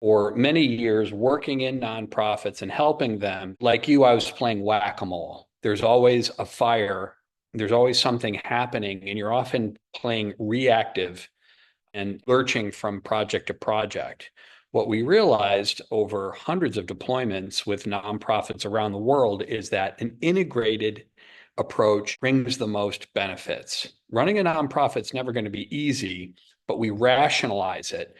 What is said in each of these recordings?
for many years working in nonprofits and helping them. Like you, I was playing whack-a-mole. There's always a fire, there's always something happening, and you're often playing reactive and lurching from project to project. What we realized over hundreds of deployments with nonprofits around the world is that an integrated approach brings the most benefits. Running a nonprofit is never going to be easy, but we rationalize it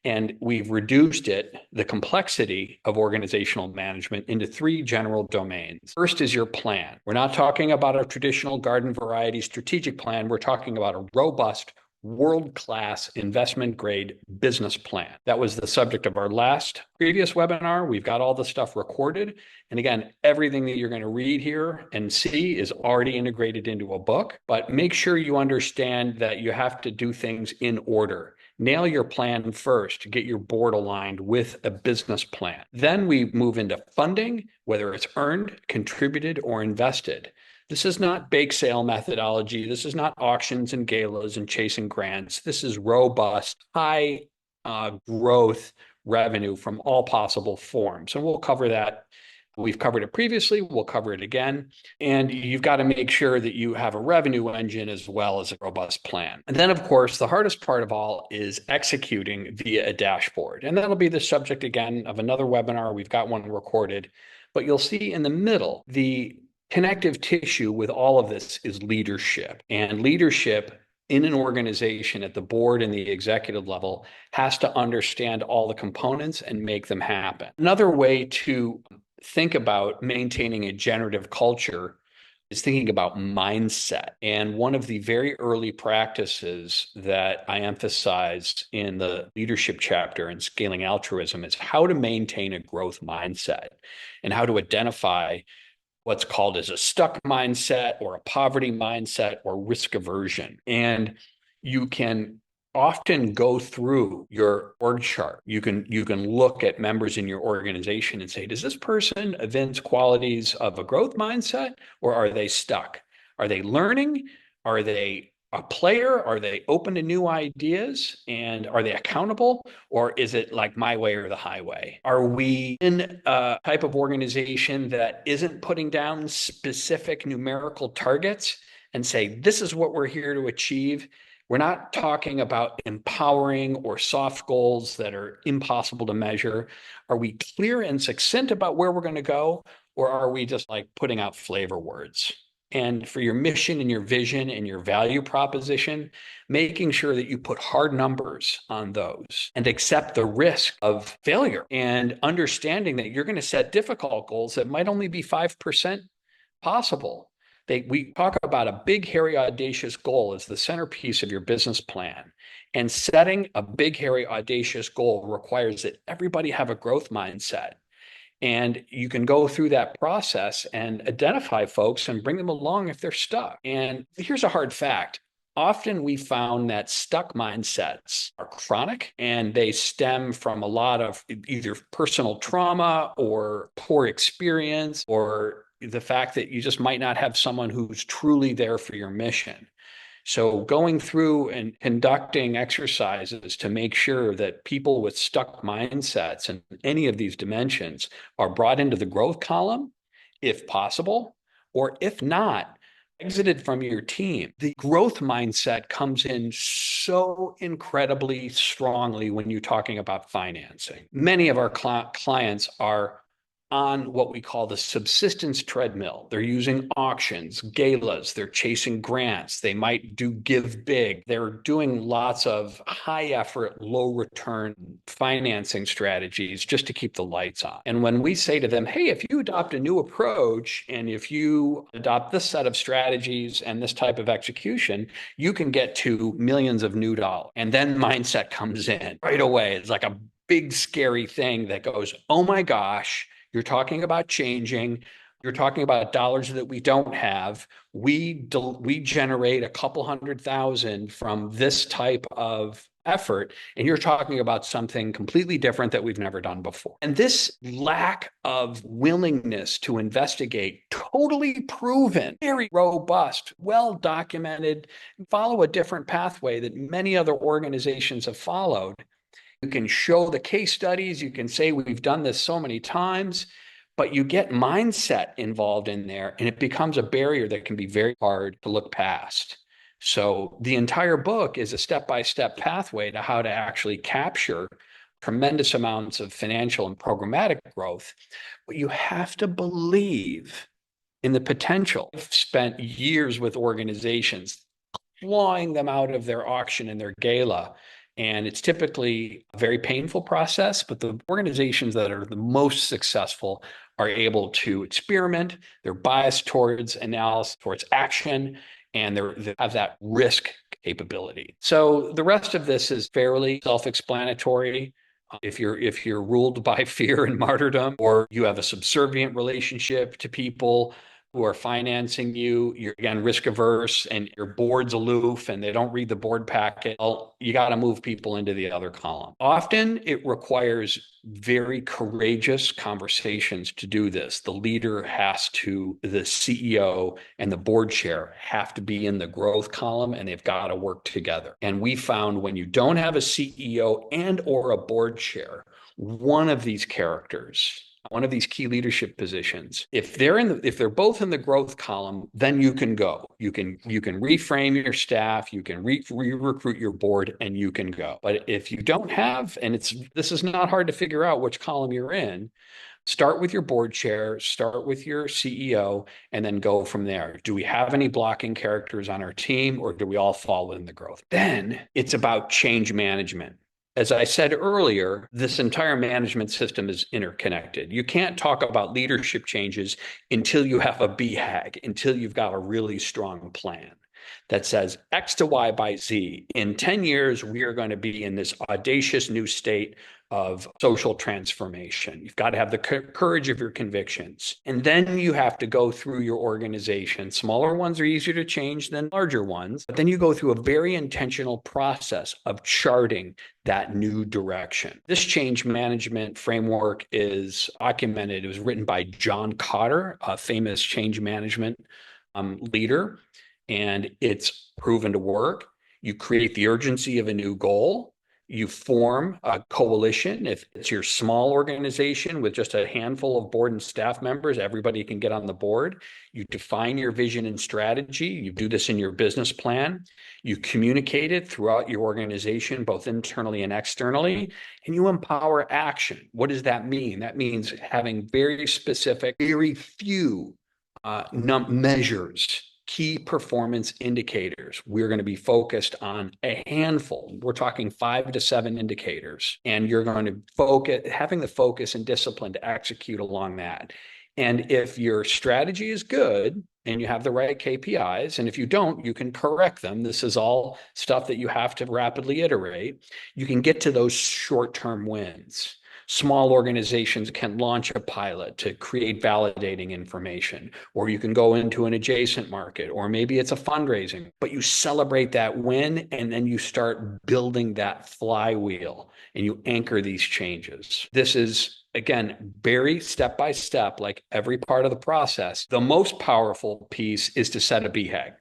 and we've reduced it, the complexity of organizational management, into three general domains. First is your plan. We're not talking about a traditional garden variety strategic plan. We're talking about a robust, world-class investment grade business plan. That was the subject of our last previous webinar. We've got all the stuff recorded. And again, everything that you're going to read here and see is already integrated into a book, but make sure you understand that you have to do things in order. Nail your plan first, get your board aligned with a business plan. Then we move into funding, whether it's earned, contributed, or invested. This is not bake sale methodology. This is not auctions and galas and chasing grants. This is robust, high growth revenue from all possible forms. And we'll cover that. We've covered it previously. We'll cover it again. And you've got to make sure that you have a revenue engine as well as a robust plan. And then, of course, the hardest part of all is executing via a dashboard. And that'll be the subject again of another webinar. We've got one recorded. But you'll see in the middle, the connective tissue with all of this is leadership. And leadership in an organization at the board and the executive level has to understand all the components and make them happen. Another way to think about maintaining a generative culture is thinking about mindset. And one of the very early practices that I emphasized in the leadership chapter in Scaling Altruism is how to maintain a growth mindset and how to identify what's called as a stuck mindset or a poverty mindset or risk aversion. And you can often go through your org chart. You can look at members in your organization and say, does this person evince qualities of a growth mindset, or are they stuck? Are they learning? Are they a player? Are they open to new ideas? And are they accountable? Or is it like my way or the highway? Are we in a type of organization that isn't putting down specific numerical targets and say, this is what we're here to achieve? We're not talking about empowering or soft goals that are impossible to measure. Are we clear and succinct about where we're going to go? Or are we just like putting out flavor words? And for your mission and your vision and your value proposition, making sure that you put hard numbers on those and accept the risk of failure and understanding that you're going to set difficult goals that might only be 5% possible. We talk about a big, hairy, audacious goal as the centerpiece of your business plan. And setting a big, hairy, audacious goal requires that everybody have a growth mindset. And you can go through that process and identify folks and bring them along if they're stuck. And here's a hard fact. Often we found that stuck mindsets are chronic and they stem from a lot of either personal trauma or poor experience or the fact that you just might not have someone who's truly there for your mission. So going through and conducting exercises to make sure that people with stuck mindsets and any of these dimensions are brought into the growth column, if possible, or if not, exited from your team. The growth mindset comes in so incredibly strongly when you're talking about financing. Many of our clients are on what we call the subsistence treadmill. They're using auctions, galas, they're chasing grants, they might do give big. They're doing lots of high effort, low return financing strategies just to keep the lights on. And when we say to them, hey, if you adopt a new approach and if you adopt this set of strategies and this type of execution, you can get to millions of new dollars. And then mindset comes in right away. It's like a big scary thing that goes, oh my gosh, you're talking about changing. You're talking about dollars that we don't have. We generate a couple 100,000 from this type of effort, and you're talking about something completely different that we've never done before. And this lack of willingness to investigate, totally proven, very robust, well documented, follow a different pathway that many other organizations have followed, You can show the case studies. You can say, we've done this so many times, but you get mindset involved in there, and it becomes a barrier that can be very hard to look past. So the entire book is a step-by-step pathway to how to actually capture tremendous amounts of financial and programmatic growth. But you have to believe in the potential. I've spent years with organizations clawing them out of their auction and their gala. And it's typically a very painful process, but the organizations that are the most successful are able to experiment. They're biased towards analysis, towards action, and they have that risk capability. So the rest of this is fairly self-explanatory. If you're ruled by fear and martyrdom, or you have a subservient relationship to people who are financing you, you're again risk averse, and your board's aloof and they don't read the board packet, well, you got to move people into the other column. Often it requires very courageous conversations to do this. The leader has to, the CEO and the board chair have to be in the growth column, and they've got to work together. And we found when you don't have a CEO and or a board chair, one of these characters, one of these key leadership positions, if they're both in the growth column, then you can go. You can reframe your staff, you can re-recruit your board, and you can go. But if you don't have, and this is not hard to figure out which column you're in, start with your board chair, start with your CEO, and then go from there. Do we have any blocking characters on our team, or do we all fall in the growth? Then it's about change management. As I said earlier, this entire management system is interconnected. You can't talk about leadership changes until you have a BHAG, until you've got a really strong plan that says X to Y by Z. In 10 years, we are going to be in this audacious new state of social transformation. You've got to have the courage of your convictions. And then you have to go through your organization. Smaller ones are easier to change than larger ones. But then you go through a very intentional process of charting that new direction. This change management framework is documented. It was written by John Kotter, a famous change management leader, and it's proven to work. You create the urgency of a new goal. You form a coalition. If it's your small organization with just a handful of board and staff members, everybody can get on the board. You define your vision and strategy. You do this in your business plan. You communicate it throughout your organization, both internally and externally, and you empower action. What does that mean? That means having very specific, very few measures, key performance indicators. We're going to be focused on a handful. We're talking 5 to 7 indicators, and you're going to focus, having the focus and discipline to execute along that. And if your strategy is good and you have the right KPIs, and if you don't, you can correct them. This is all stuff that you have to rapidly iterate. You can get to those short-term wins. Small organizations can launch a pilot to create validating information, or you can go into an adjacent market, or maybe it's a fundraising, but you celebrate that win and then you start building that flywheel and you anchor these changes. This is, again, very step by step, like every part of the process. The most powerful piece is to set a BHAG.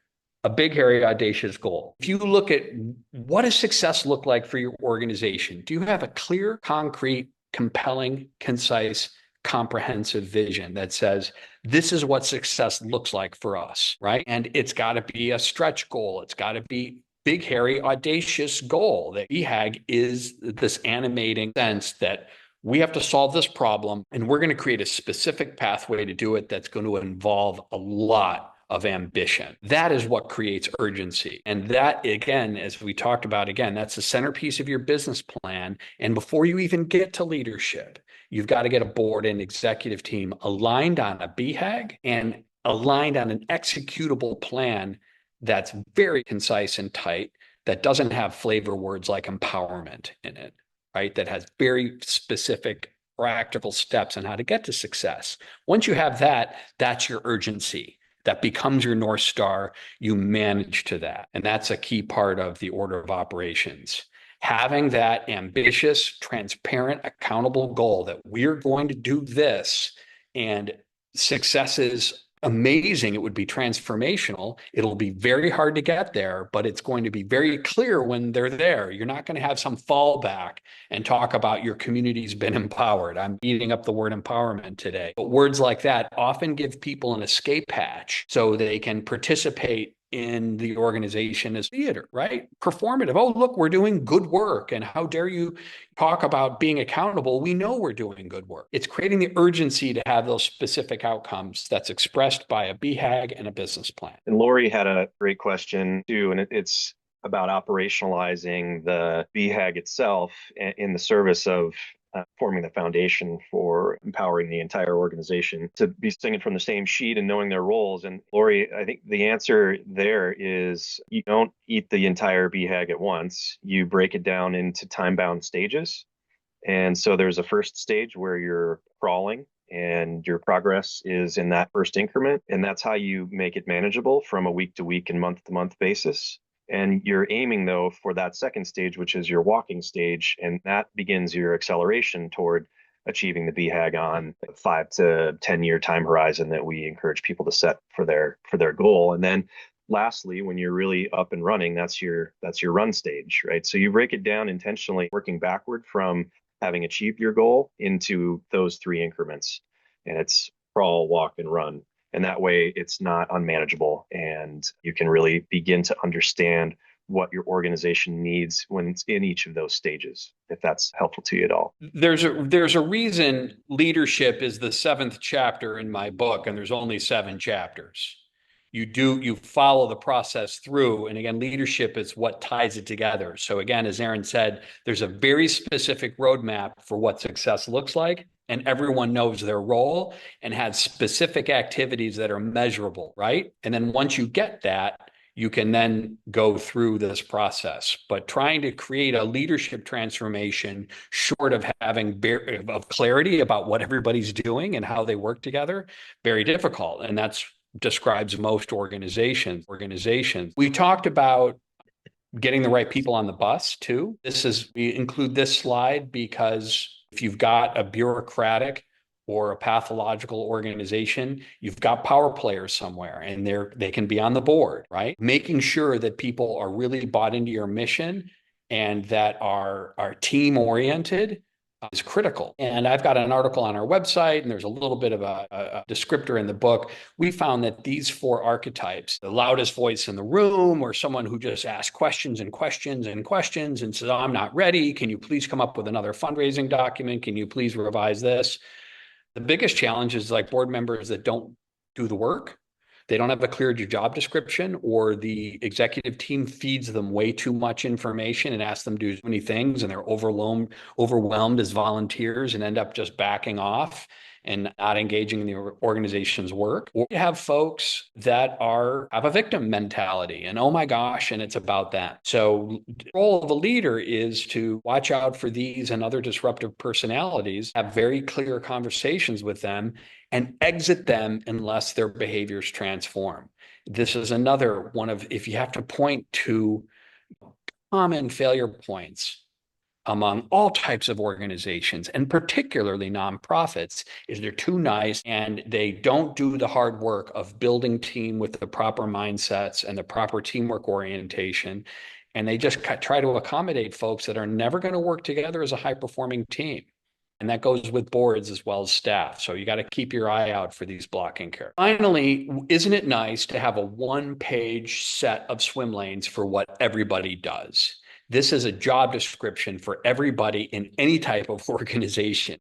A big, hairy, audacious goal. If you look at what does success look like for your organization, do you have a clear, concrete, compelling, concise, comprehensive vision that says, this is what success looks like for us, right? And it's got to be a stretch goal. It's got to be big, hairy, audacious goal. The BHAG is this animating sense that we have to solve this problem, and we're going to create a specific pathway to do it that's going to involve a lot of ambition. That is what creates urgency. And that, again, as we talked about, again, that's the centerpiece of your business plan. And before you even get to leadership, you've got to get a board and executive team aligned on a BHAG and aligned on an executable plan that's very concise and tight, that doesn't have flavor words like empowerment in it, right? That has very specific practical steps on how to get to success. Once you have that, that's your urgency. That becomes your North Star. You manage to that. And that's a key part of the order of operations. Having that ambitious, transparent, accountable goal that we're going to do this, and success is amazing. It would be transformational. It'll be very hard to get there, but it's going to be very clear when they're there. You're not going to have some fallback and talk about your community's been empowered. I'm eating up the word empowerment today. But words like that often give people an escape hatch so they can participate in the organization as theater, right? Performative. Oh, look, we're doing good work. And how dare you talk about being accountable? We know we're doing good work. It's creating the urgency to have those specific outcomes that's expressed by a BHAG and a business plan. And Lori had a great question too, and it's about operationalizing the BHAG itself in the service of forming the foundation for empowering the entire organization to be singing from the same sheet and knowing their roles. And Lori, I think the answer there is you don't eat the entire BHAG at once. You break it down into time-bound stages. And so there's a first stage where you're crawling and your progress is in that first increment. And that's how you make it manageable from a week to week and month to month basis. And you're aiming, though, for that second stage, which is your walking stage. And that begins your acceleration toward achieving the BHAG on a 5 to 10 year time horizon that we encourage people to set for their goal. And then lastly, when you're really up and running, that's your run stage, right? So you break it down intentionally, working backward from having achieved your goal into those 3 increments. And it's crawl, walk, and run. And that way it's not unmanageable. And you can really begin to understand what your organization needs when it's in each of those stages, if that's helpful to you at all. There's a reason leadership is the 7th chapter in my book, and there's only 7 chapters. You follow the process through. And again, leadership is what ties it together. So again, as Aaron said, there's a very specific roadmap for what success looks like. And everyone knows their role and has specific activities that are measurable, right? And then once you get that, you can then go through this process. But trying to create a leadership transformation short of having of clarity about what everybody's doing and how they work together, very difficult. And that's describes most organizations. We talked about getting the right people on the bus too. We include this slide because if you've got a bureaucratic or a pathological organization, you've got power players somewhere and they can be on the board, right? Making sure that people are really bought into your mission and that are team oriented is critical. And I've got an article on our website, and there's a little bit of a descriptor in the book. We found that these 4 archetypes, the loudest voice in the room, or someone who just asks questions and questions and questions and says, I'm not ready. Can you please come up with another fundraising document? Can you please revise this? The biggest challenge is like board members that don't do the work. They don't have a clear job description, or the executive team feeds them way too much information and asks them to do so many things, and they're overwhelmed as volunteers and end up just backing off and not engaging in the organization's work. Or you have folks that have a victim mentality and, oh my gosh, and it's about that. So the role of a leader is to watch out for these and other disruptive personalities, have very clear conversations with them, and exit them unless their behaviors transform. This is another one of, if you have to point to common failure points among all types of organizations, and particularly nonprofits, is they're too nice and they don't do the hard work of building team with the proper mindsets and the proper teamwork orientation. And they just try to accommodate folks that are never going to work together as a high-performing team. And that goes with boards as well as staff. So you got to keep your eye out for these blocking characters. Finally, isn't it nice to have a 1-page set of swim lanes for what everybody does? This is a job description for everybody in any type of organization.